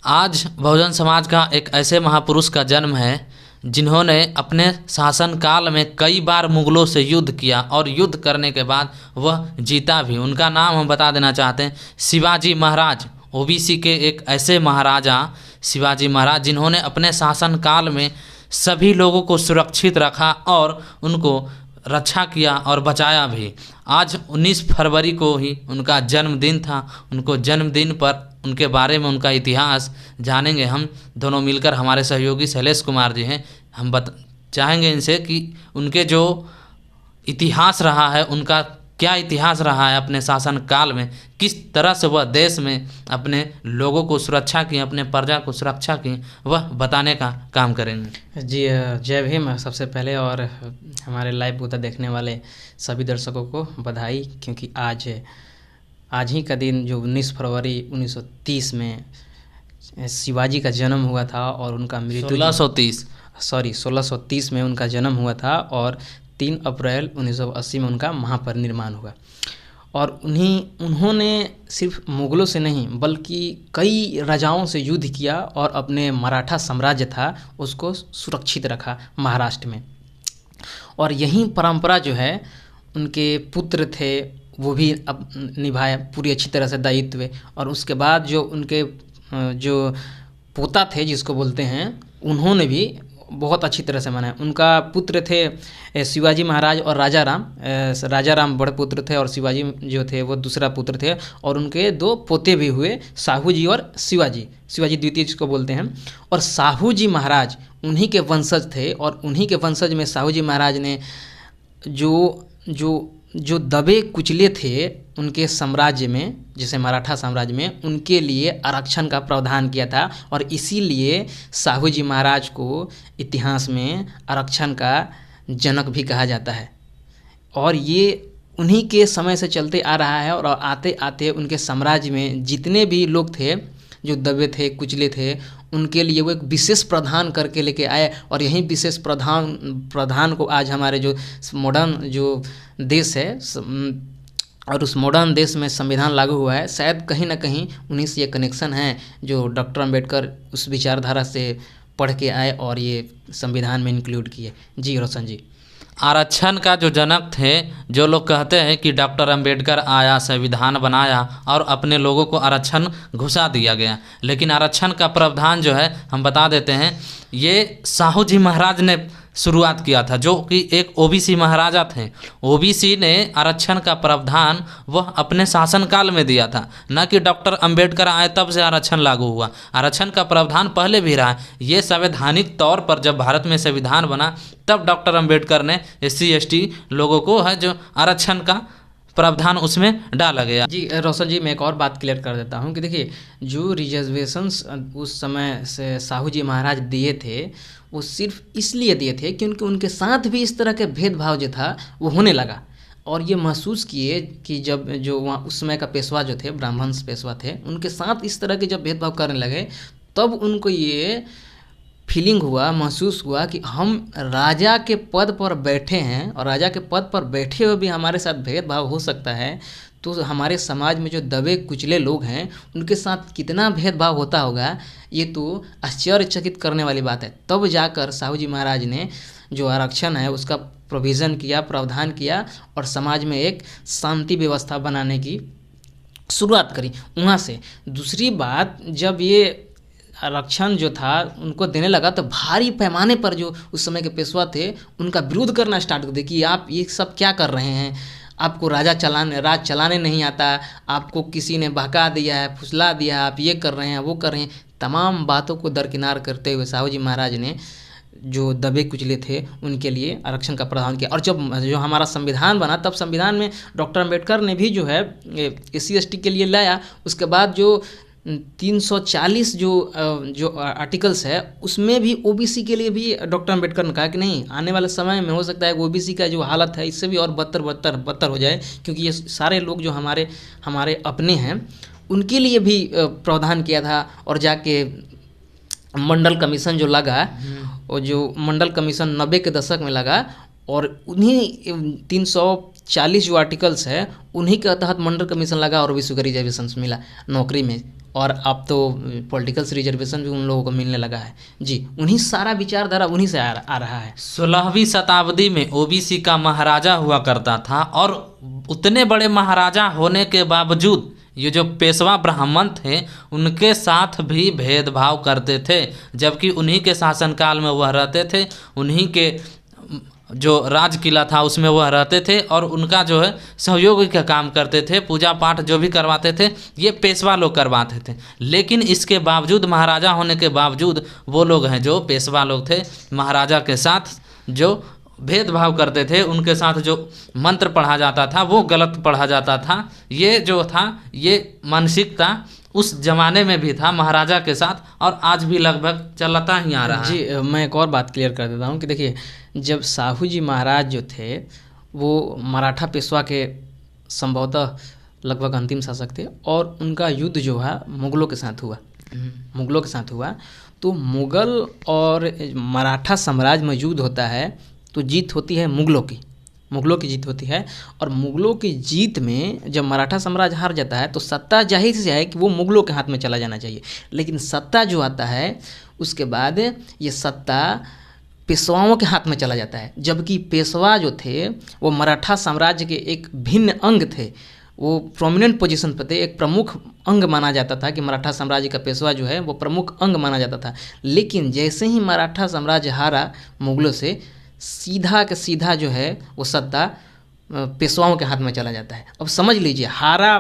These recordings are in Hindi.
आज बहुजन समाज का एक ऐसे महापुरुष का जन्म है जिन्होंने अपने शासनकाल में कई बार मुगलों से युद्ध किया और युद्ध करने के बाद वह जीता भी। उनका नाम हम बता देना चाहते हैं, शिवाजी महाराज। ओबीसी के एक ऐसे महाराजा शिवाजी महाराज जिन्होंने अपने शासनकाल में सभी लोगों को सुरक्षित रखा और उनको रक्षा किया और बचाया भी। आज 19 फरवरी को ही उनका जन्मदिन था। उनको जन्मदिन पर उनके बारे में, उनका इतिहास जानेंगे हम दोनों मिलकर। हमारे सहयोगी शैलेश कुमार जी हैं। हम चाहेंगे इनसे कि उनके जो इतिहास रहा है, उनका क्या इतिहास रहा है अपने शासनकाल में, किस तरह से वह देश में अपने लोगों को सुरक्षा की, अपने प्रजा को सुरक्षा की, वह बताने का काम करेंगे। जी जय भीम। सबसे पहले और हमारे लाइव बूता देखने वाले सभी दर्शकों को बधाई, क्योंकि आज ही का दिन जो 19 फरवरी 1930 में शिवाजी का जन्म हुआ था और उनका मृत्यु 1630 में उनका जन्म हुआ था और 3 अप्रैल 1980 में उनका महापरिनिर्वाण हुआ। और उन्होंने सिर्फ मुगलों से नहीं बल्कि कई राजाओं से युद्ध किया और अपने मराठा साम्राज्य था उसको सुरक्षित रखा महाराष्ट्र में। और यही परंपरा जो है उनके पुत्र थे वो भी अब निभाया पूरी अच्छी तरह से दायित्व। और उसके बाद जो उनके जो पोता थे जिसको बोलते हैं, उन्होंने भी बहुत अच्छी तरह से मनाया। उनका पुत्र थे शिवाजी महाराज और राजा राम बड़े पुत्र थे और शिवाजी जो थे वो दूसरा पुत्र थे। और उनके 2 पोते भी हुए, साहू जी और शिवाजी द्वितीय जिसको बोलते हैं। और साहू जी महाराज उन्हीं के वंशज थे और उन्हीं के वंशज में साहू जी महाराज ने जो दबे कुचले थे उनके साम्राज्य में, जैसे मराठा साम्राज्य में, उनके लिए आरक्षण का प्रावधान किया था। और इसीलिए साहू जी महाराज को इतिहास में आरक्षण का जनक भी कहा जाता है। और ये उन्हीं के समय से चलते आ रहा है। और आते आते उनके साम्राज्य में जितने भी लोग थे जो दबे थे कुचले थे, उनके लिए वो एक विशेष प्रावधान करके लेके आए। और यही विशेष प्रावधान को आज हमारे जो मॉडर्न जो देश है और उस मॉडर्न देश में संविधान लागू हुआ है, शायद कहीं ना कहीं उन्हीं से ये कनेक्शन है जो डॉक्टर अंबेडकर उस विचारधारा से पढ़ के आए और ये संविधान में इंक्लूड किए। जी रोशन जी। आरक्षण का जो जनक थे, जो लोग कहते हैं कि डॉक्टर अंबेडकर आया, संविधान बनाया और अपने लोगों को आरक्षण घुसा दिया गया, लेकिन आरक्षण का प्रावधान जो है हम बता देते हैं, ये साहू जी महाराज ने शुरुआत किया था, जो कि एक ओबीसी महाराजा थे। ओबीसी ने आरक्षण का प्रावधान वह अपने शासनकाल में दिया था, न कि डॉक्टर अंबेडकर आए तब से आरक्षण लागू हुआ। आरक्षण का प्रावधान पहले भी रहा। ये संवैधानिक तौर पर जब भारत में संविधान बना तब डॉक्टर अंबेडकर ने SC ST लोगों को है जो आरक्षण का प्रावधान उसमें डाला गया। जी रोशन जी, मैं एक और बात क्लियर कर देता हूँ कि देखिए, जो रिजर्वेशंस उस समय से साहू जी महाराज दिए थे वो सिर्फ इसलिए दिए थे क्योंकि उनके साथ भी इस तरह के भेदभाव जो था वो होने लगा। और ये महसूस किए कि जब जो वहाँ उस समय का पेशवा जो थे, ब्राह्मण पेशवा थे, उनके साथ इस तरह के जब भेदभाव करने लगे तब उनको ये फीलिंग हुआ, महसूस हुआ कि हम राजा के पद पर बैठे हैं और राजा के पद पर बैठे हुए भी हमारे साथ भेदभाव हो सकता है, तो हमारे समाज में जो दबे कुचले लोग हैं उनके साथ कितना भेदभाव होता होगा, ये तो आश्चर्यचकित करने वाली बात है। तब जाकर साहू जी महाराज ने जो आरक्षण है उसका प्रोविज़न किया, प्रावधान किया और समाज में एक शांति व्यवस्था बनाने की शुरुआत करी। वहाँ से दूसरी बात, जब ये आरक्षण जो था उनको देने लगा तो भारी पैमाने पर जो उस समय के पेशवा थे उनका विरोध करना स्टार्ट कर दिया कि आप ये सब क्या कर रहे हैं, आपको राज चलाने नहीं आता, आपको किसी ने बहका दिया है, फुसला दिया, आप ये कर रहे हैं, वो कर रहे हैं। तमाम बातों को दरकिनार करते हुए साहू जी महाराज ने जो दबे कुचले थे उनके लिए आरक्षण का प्रावधान किया। और जब जो हमारा संविधान बना तब संविधान में डॉक्टर अंबेडकर ने भी जो है SC ST के लिए लाया। उसके बाद जो 340 जो आर्टिकल्स है उसमें भी ओबीसी के लिए भी डॉक्टर अंबेडकर ने कहा कि नहीं, आने वाले समय में हो सकता है ओबीसी का जो हालत है इससे भी और बदतर हो जाए, क्योंकि ये सारे लोग जो हमारे अपने हैं उनके लिए भी प्रावधान किया था। और जाके मंडल कमीशन जो लगा, और जो मंडल कमीशन 90 के दशक में लगा और उन्हीं 340 जो आर्टिकल्स है उन्हीं के तहत मंडल कमीशन लगा और ओबीसी को रिजर्वेशन मिला नौकरी में। और अब तो पॉलिटिकल रिजर्वेशन भी उन लोगों को मिलने लगा है जी। उन्हीं सारा विचारधारा उन्हीं से आ रहा है। 16वीं शताब्दी में ओबीसी का महाराजा हुआ करता था और उतने बड़े महाराजा होने के बावजूद ये जो पेशवा ब्राह्मण थे उनके साथ भी भेदभाव करते थे, जबकि उन्हीं के शासनकाल में वह रहते थे, उन्हीं के जो राज किला था उसमें वह रहते थे और उनका जो है सहयोगी का काम करते थे, पूजा पाठ जो भी करवाते थे ये पेशवा लोग करवाते थे। लेकिन इसके बावजूद, महाराजा होने के बावजूद, वो लोग हैं जो पेशवा लोग थे, महाराजा के साथ जो भेदभाव करते थे, उनके साथ जो मंत्र पढ़ा जाता था वो गलत पढ़ा जाता था। ये जो था ये मानसिकता उस जमाने में भी था महाराजा के साथ और आज भी लगभग चलता ही आ रहा है। जी, मैं एक और बात क्लियर कर देता हूँ कि देखिए, जब साहू जी महाराज जो थे वो मराठा पेशवा के संभवतः लगभग अंतिम शासक थे और उनका युद्ध जो है मुगलों के साथ हुआ। तो मुगल और मराठा साम्राज्य में युद्ध होता है तो जीत होती है मुगलों की जीत होती है। और मुगलों की जीत में जब मराठा साम्राज्य हार जाता है तो सत्ता जाहिर से है कि वो मुगलों के हाथ में चला जाना चाहिए, लेकिन सत्ता जो आता है उसके बाद ये सत्ता पेशवाओं के हाथ में चला जाता है। जबकि पेशवा जो थे वो मराठा साम्राज्य के एक भिन्न अंग थे, वो प्रोमिनेंट पोजीशन पर थे, एक प्रमुख अंग माना जाता था कि मराठा साम्राज्य का पेशवा जो है वो प्रमुख अंग माना जाता था। लेकिन जैसे ही मराठा साम्राज्य हारा मुगलों से, सीधा के सीधा जो है वो सत्ता पेशवाओं के हाथ में चला जाता है। अब समझ लीजिए, हारा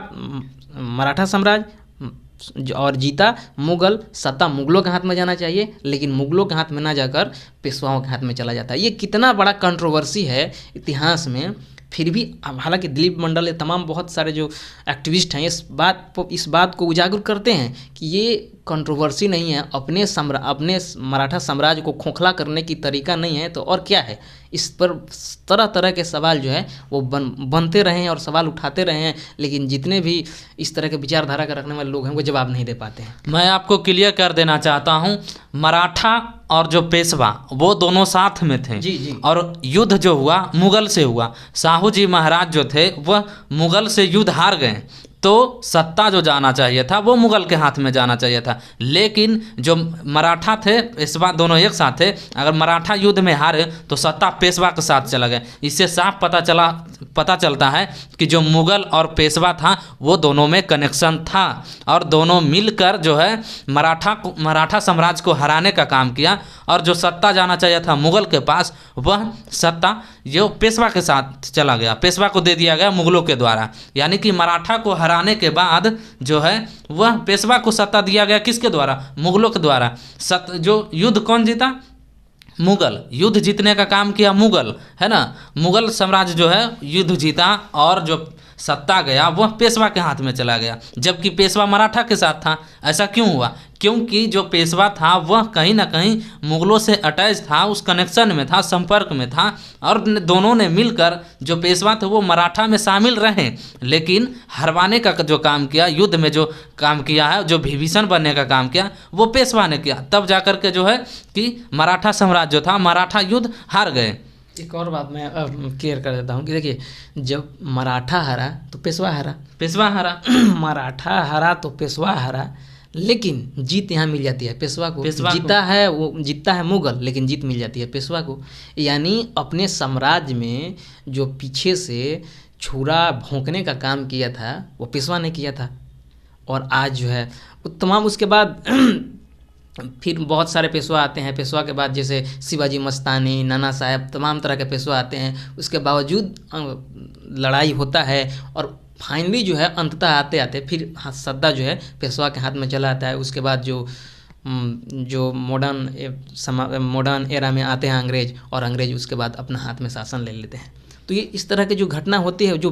मराठा साम्राज्य और जीता मुगल, सत्ता मुगलों के हाथ में जाना चाहिए लेकिन मुगलों के हाथ में ना जाकर पेशवाओं के हाथ में चला जाता है। ये कितना बड़ा कंट्रोवर्सी है इतिहास में। फिर भी हालांकि दिलीप मंडल, ये तमाम बहुत सारे जो एक्टिविस्ट हैं इस बात को उजागर करते हैं कि ये कंट्रोवर्सी नहीं है, अपने मराठा साम्राज्य को खोखला करने की तरीका नहीं है तो और क्या है। इस पर तरह तरह के सवाल जो है वो बनते रहे हैं और सवाल उठाते रहे हैं, लेकिन जितने भी इस तरह के विचारधारा का रखने वाले लोग हैं वो जवाब नहीं दे पाते हैं। मैं आपको क्लियर कर देना चाहता हूँ, मराठा और जो पेशवा वो दोनों साथ में थे। जी। और युद्ध जो हुआ मुगल से हुआ। साहू जी महाराज जो थे वह मुगल से युद्ध हार गए तो सत्ता जो जाना चाहिए था वो मुगल के हाथ में जाना चाहिए था। लेकिन जो मराठा थे पेशवा दोनों एक साथ थे, अगर मराठा युद्ध में हारे तो सत्ता पेशवा के साथ चला गया। इससे साफ पता चलता है कि जो मुगल और पेशवा था वो दोनों में कनेक्शन था और दोनों मिलकर जो है मराठा साम्राज्य को हराने का काम किया। और जो सत्ता जाना चाहिए था मुगल के पास वह सत्ता जो पेशवा के साथ चला गया, पेशवा को दे दिया गया मुगलों के द्वारा। यानी कि मराठा को हराने के बाद जो है वह पेशवा को सत्ता दिया गया, किसके द्वारा? मुगलों के द्वारा। जो युद्ध कौन जीता? मुगल। युद्ध जीतने का काम किया मुगल, है ना। मुगल साम्राज्य जो है युद्ध जीता और जो सत्ता गया वह पेशवा के हाथ में चला गया, जबकि पेशवा मराठा के साथ था। ऐसा क्यों हुआ? क्योंकि जो पेशवा था वह कहीं ना कहीं मुगलों से अटैच था, उस कनेक्शन में था, संपर्क में था। और दोनों ने मिलकर, जो पेशवा थे वो मराठा में शामिल रहे लेकिन हरवाने का जो काम किया, युद्ध में जो काम किया है, जो विभीषण बनने का काम किया वो पेशवा ने किया। तब जाकर के जो है कि मराठा साम्राज्य जो था, मराठा युद्ध हार गए। एक और बात मैं क्लियर कर देता हूँ कि देखिए, जब मराठा हारा तो पेशवा हारा मराठा हारा तो पेशवा हारा, लेकिन जीत यहाँ मिल जाती है पेशवा को। जीतता है मुगल, लेकिन जीत मिल जाती है पेशवा को। यानी अपने साम्राज्य में जो पीछे से छुरा भोंकने का काम किया था वो पेशवा ने किया था। और आज जो है तमाम उसके बाद फिर बहुत सारे पेशवा आते हैं। पेशवा के बाद जैसे शिवाजी मस्तानी, नाना साहब, तमाम तरह के पेशवा आते हैं। उसके बावजूद लड़ाई होता है और फाइनली जो है अंततः आते आते फिर सत्ता जो है पेशवा के हाथ में चला आता है। उसके बाद जो मॉडर्न एरा में आते हैं अंग्रेज, और अंग्रेज उसके बाद अपना हाथ में शासन ले लेते हैं। तो ये इस तरह की जो घटना होती है, जो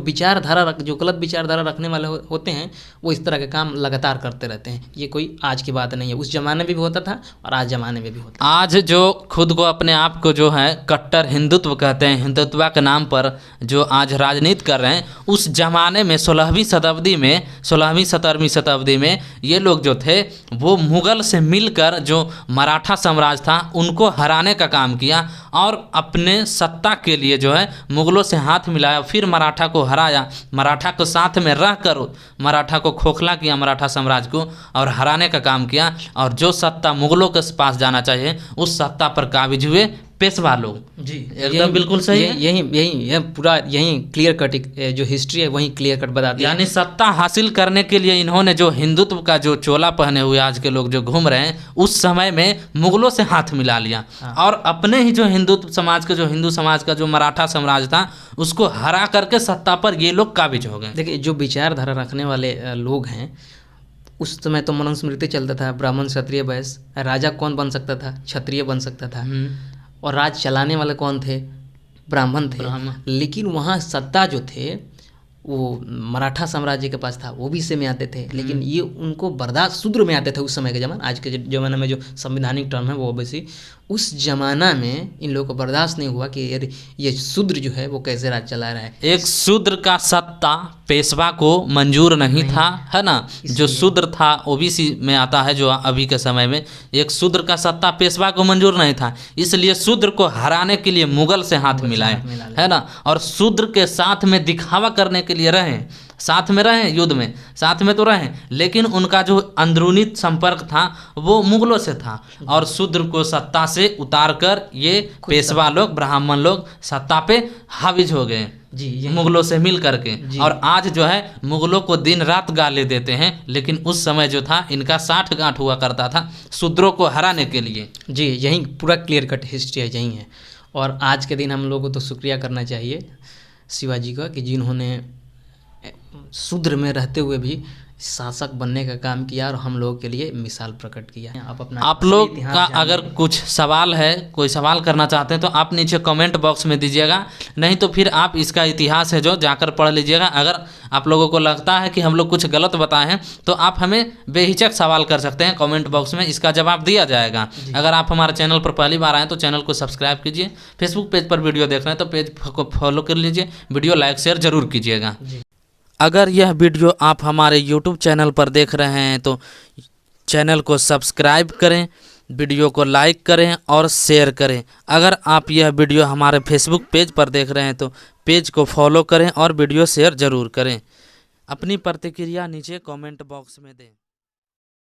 गलत विचारधारा रखने वाले होते हैं वो इस तरह के काम लगातार करते रहते हैं। ये कोई आज की बात नहीं है, उस ज़माने में भी होता था और आज ज़माने में भी होता है। आज जो खुद को अपने आप को जो है कट्टर हिंदुत्व कहते हैं, हिंदुत्व के नाम पर जो आज राजनीति कर रहे हैं, उस ज़माने में 16वीं 17वीं शताब्दी में ये लोग जो थे वो मुग़ल से मिलकर जो मराठा साम्राज्य था उनको हराने का काम किया और अपने सत्ता के लिए जो है मुगलों से हाथ मिलाया, फिर मराठा को हराया, मराठा को साथ में रह कर मराठा को खोखला किया, मराठा साम्राज्य को, और हराने का काम किया। और जो सत्ता मुगलों के पास जाना चाहिए उस सत्ता पर काबिज हुए पेशवा लोग। जी एकदम बिल्कुल सही है। यही पूरा यही क्लियर कट जो हिस्ट्री है वही क्लियर कट बताती है। यानी सत्ता हासिल करने के लिए इन्होंने जो हिंदुत्व का जो चोला पहने हुए आज के लोग जो घूम रहे हैं, उस समय में मुगलों से हाथ मिला लिया और अपने ही जो हिंदुत्व समाज का जो हिंदू समाज का जो मराठा साम्राज्य था उसको हरा करके सत्ता पर ये लोग काबिज हो गए। देखिए जो विचारधारा रखने वाले लोग हैं, उस समय तो मनुस्मृति चलता था, ब्राह्मण क्षत्रिय वैश्य, राजा कौन बन सकता था? क्षत्रिय बन सकता था। और राज चलाने वाले कौन थे? ब्राह्मण थे। लेकिन वहाँ सत्ता जो थे वो मराठा साम्राज्य के पास था, वो भी इसी में आते थे, लेकिन ये उनको बर्दाश्त, शूद्र में आते थे उस समय के ज़माना। आज के ज़माने में जो संवैधानिक टर्म है वो वैसी, उस जमाना में इन लोगों को बर्दाश्त नहीं हुआ कि यदि ये शूद्र जो है वो कैसे राज चला रहा है। एक शूद्र का सत्ता पेशवा को मंजूर नहीं था, है ना। जो शूद्र था ओबीसी में आता है, जो अभी के समय में एक शूद्र का सत्ता पेशवा को मंजूर नहीं था, इसलिए शूद्र को हराने के लिए मुगल से हाथ मिलाए, है ना। और शूद्र के साथ में दिखावा करने के लिए रहे, साथ में रहे, युद्ध में साथ में तो रहे, लेकिन उनका जो अंदरूनी संपर्क था वो मुगलों से था। और शूद्र को सत्ता से उतार कर ये पेशवा लोग, ब्राह्मण लोग सत्ता पे हाविज हो गए जी, मुगलों से मिल करके। और आज जो है मुगलों को दिन रात गाली देते हैं, लेकिन उस समय जो था इनका साठ गांठ हुआ करता था शूद्रों को हराने के लिए। जी यही पूरा क्लियर कट हिस्ट्री है, यही है। और आज के दिन हम लोगों को तो शुक्रिया करना चाहिए शिवाजी का कि जिन्होंने शूद्र में रहते हुए भी शासक बनने का काम किया और हम लोगों के लिए मिसाल प्रकट किया। आप लोग का अगर कुछ सवाल है, कोई सवाल करना चाहते हैं तो आप नीचे कमेंट बॉक्स में दीजिएगा, नहीं तो फिर आप इसका इतिहास है जो जाकर पढ़ लीजिएगा। अगर आप लोगों को लगता है कि हम लोग कुछ गलत बताए हैं तो आप हमें बेहिचक सवाल कर सकते हैं कमेंट बॉक्स में, इसका जवाब दिया जाएगा। अगर आप हमारे चैनल पर पहली बार आएँ तो चैनल को सब्सक्राइब कीजिए, फेसबुक पेज पर वीडियो देख रहे हैं तो पेज को फॉलो कर लीजिए, वीडियो लाइक शेयर जरूर कीजिएगा। अगर यह वीडियो आप हमारे YouTube चैनल पर देख रहे हैं तो चैनल को सब्सक्राइब करें, वीडियो को लाइक करें और शेयर करें। अगर आप यह वीडियो हमारे फेसबुक पेज पर देख रहे हैं तो पेज को फॉलो करें और वीडियो शेयर ज़रूर करें। अपनी प्रतिक्रिया नीचे कमेंट बॉक्स में दें।